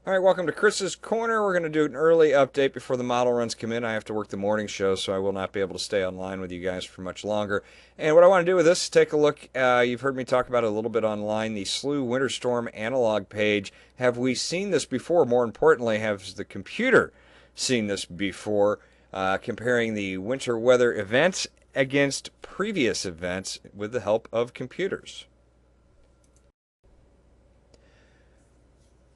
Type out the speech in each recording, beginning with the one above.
All right, welcome to Chris's Corner. We're going to do an early update before the model runs come in. I have to work the morning show, so I will not be able to stay online with you guys for much longer. And what I want to do with this is take a look. You've heard me talk about it a little bit online, the SLU Winter Storm Analog page. Have we seen this before? More importantly, has the computer seen this before? Comparing the winter weather events against previous events with the help of computers.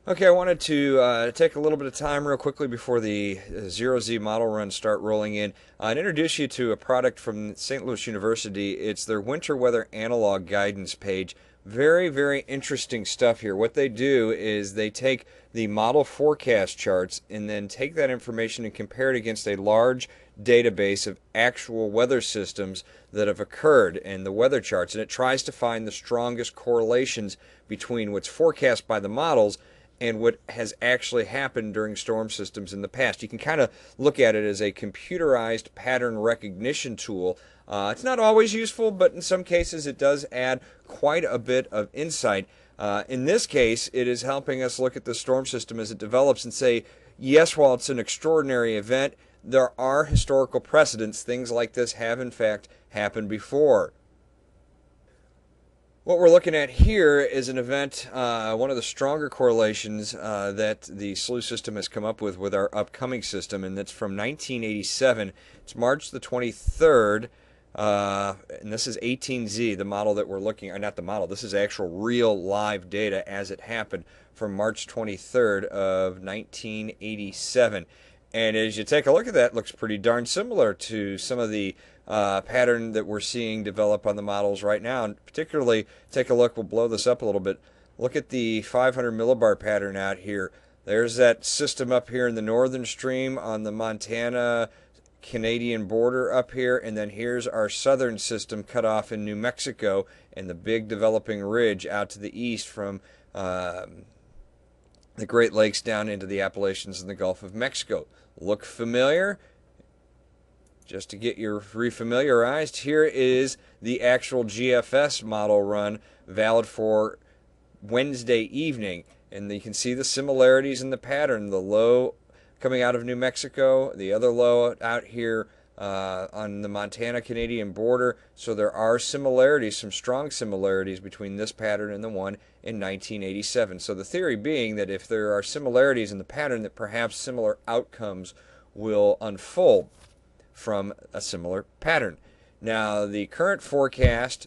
Okay, I wanted to take a little bit of time real quickly before the Zero Z model runs start rolling in and introduce you to a product from St. Louis University. It's their winter weather analog guidance page. Very, very interesting stuff here. What they do is they take the model forecast charts and then take that information and compare it against a large database of actual weather systems that have occurred in the weather charts. And it tries to find the strongest correlations between what's forecast by the models and what has actually happened during storm systems in the past. You can kind of look at it as a computerized pattern recognition tool. It's not always useful, but in some cases it does add quite a bit of insight. In this case, it is helping us look at the storm system as it develops and say, yes, while it's an extraordinary event, there are historical precedents. Things like this have in fact happened before. What we're looking at here is an event, one of the stronger correlations that the SLU system has come up with our upcoming system, and that's from 1987. It's March the 23rd, and this is 18Z, the model that we're looking at. Not the model, this is actual real live data as it happened from March 23rd of 1987. And as you take a look at that, it looks pretty darn similar to some of the pattern that we're seeing develop on the models right now. And particularly, take a look, we'll blow this up a little bit. Look at the 500 millibar pattern out here. There's that system up here in the northern stream on the Montana Canadian border up here, and then here's our southern system cut off in New Mexico and the big developing ridge out to the east from the Great Lakes down into the Appalachians and the Gulf of Mexico. Look familiar? Just to get you refamiliarized, here is the actual GFS model run valid for Wednesday evening. And you can see the similarities in the pattern. The low coming out of New Mexico, the other low out here on the Montana-Canadian border. So there are similarities, some strong similarities between this pattern and the one in 1987. So the theory being that if there are similarities in the pattern, that perhaps similar outcomes will unfold from a similar pattern. Now, the current forecast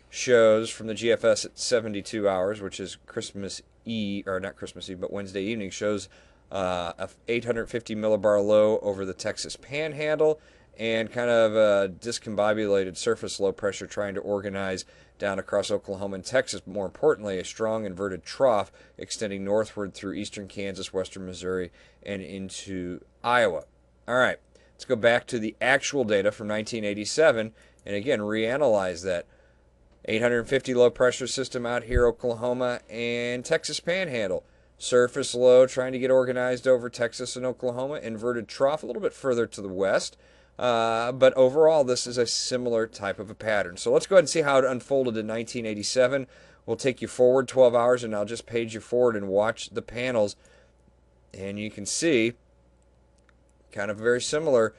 shows from the GFS at 72 hours, which is Christmas Eve, or not Christmas Eve, but Wednesday evening, shows a 850 millibar low over the Texas Panhandle and kind of a discombobulated surface low pressure trying to organize down across Oklahoma and Texas. More importantly, a strong inverted trough extending northward through eastern Kansas, western Missouri, and into Iowa. All right. Let's go back to the actual data from 1987 and again reanalyze that. 850 low pressure system out here, Oklahoma and Texas Panhandle. Surface low trying to get organized over Texas and Oklahoma. Inverted trough a little bit further to the west. But overall, this is a similar type of a pattern. So let's go ahead and see how it unfolded in 1987. We'll take you forward 12 hours and I'll just page you forward and watch the panels. And you can see kind of very similar,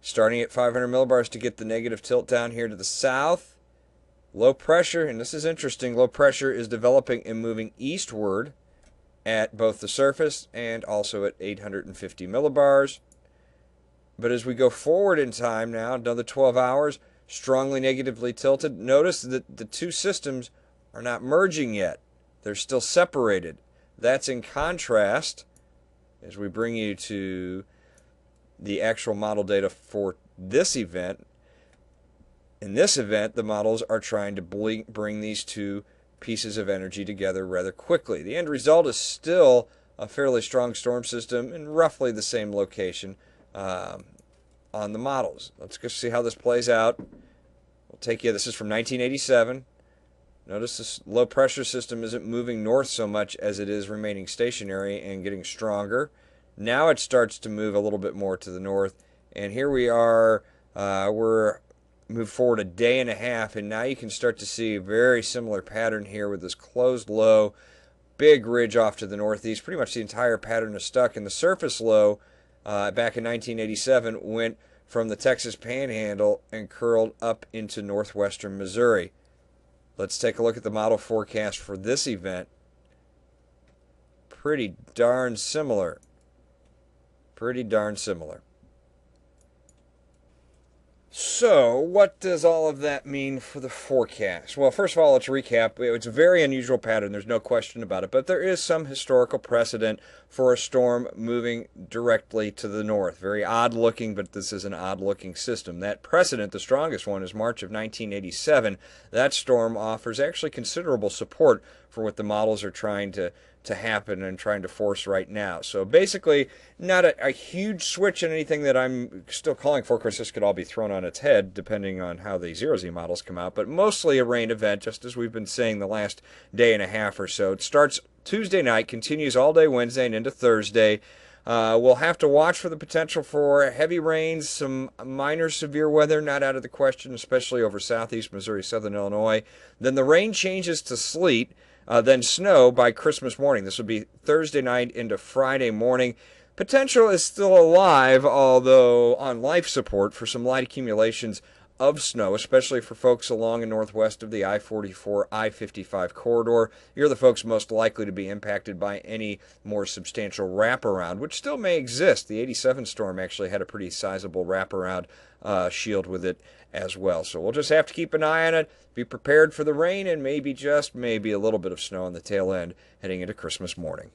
starting at 500 millibars to get the negative tilt down here to the south. Low pressure, and this is interesting, low pressure is developing and moving eastward at both the surface and also at 850 millibars. But as we go forward in time now, another 12 hours, strongly negatively tilted. Notice that the two systems are not merging yet. They're still separated. That's in contrast as we bring you to the actual model data for this event. In this event, the models are trying to bring these two pieces of energy together rather quickly. The end result is still a fairly strong storm system in roughly the same location on the models. Let's go see how this plays out. We'll take you, this is from 1987. Notice this low pressure system isn't moving north so much as it is remaining stationary and getting stronger. Now it starts to move a little bit more to the north, and here we are, we're moved forward a day and a half, and now you can start to see a very similar pattern here with this closed low big ridge off to the northeast. Pretty much the entire pattern is stuck, and the surface low back in 1987 went from the Texas Panhandle and curled up into northwestern Missouri. Let's take a look at the model forecast for this event. Pretty darn similar. Pretty darn similar. So, what does all of that mean for the forecast? Well, first of all, let's recap. It's a very unusual pattern, there's no question about it, but there is some historical precedent for a storm moving directly to the north. Very odd looking, but this is an odd looking system. That precedent, the strongest one, is March of 1987. That storm offers actually considerable support for what the models are trying to happen and trying to force right now. So basically, not a huge switch in anything that I'm still calling for. Of course, this could all be thrown on its head depending on how the 0Z models come out, but mostly a rain event, just as we've been saying the last day and a half or so. It starts Tuesday night, continues all day Wednesday and into Thursday. We'll have to watch for the potential for heavy rains, some minor severe weather, not out of the question, especially over southeast Missouri, southern Illinois. Then the rain changes to sleet. Then snow by Christmas morning. This would be Thursday night into Friday morning. Potential is still alive, although on life support for some light accumulations of snow, especially for folks along and northwest of the I-44, I-55 corridor. You're the folks most likely to be impacted by any more substantial wraparound, which still may exist. The 87 storm actually had a pretty sizable wraparound shield with it as well. So we'll just have to keep an eye on it, be prepared for the rain, and maybe just maybe a little bit of snow on the tail end heading into Christmas morning.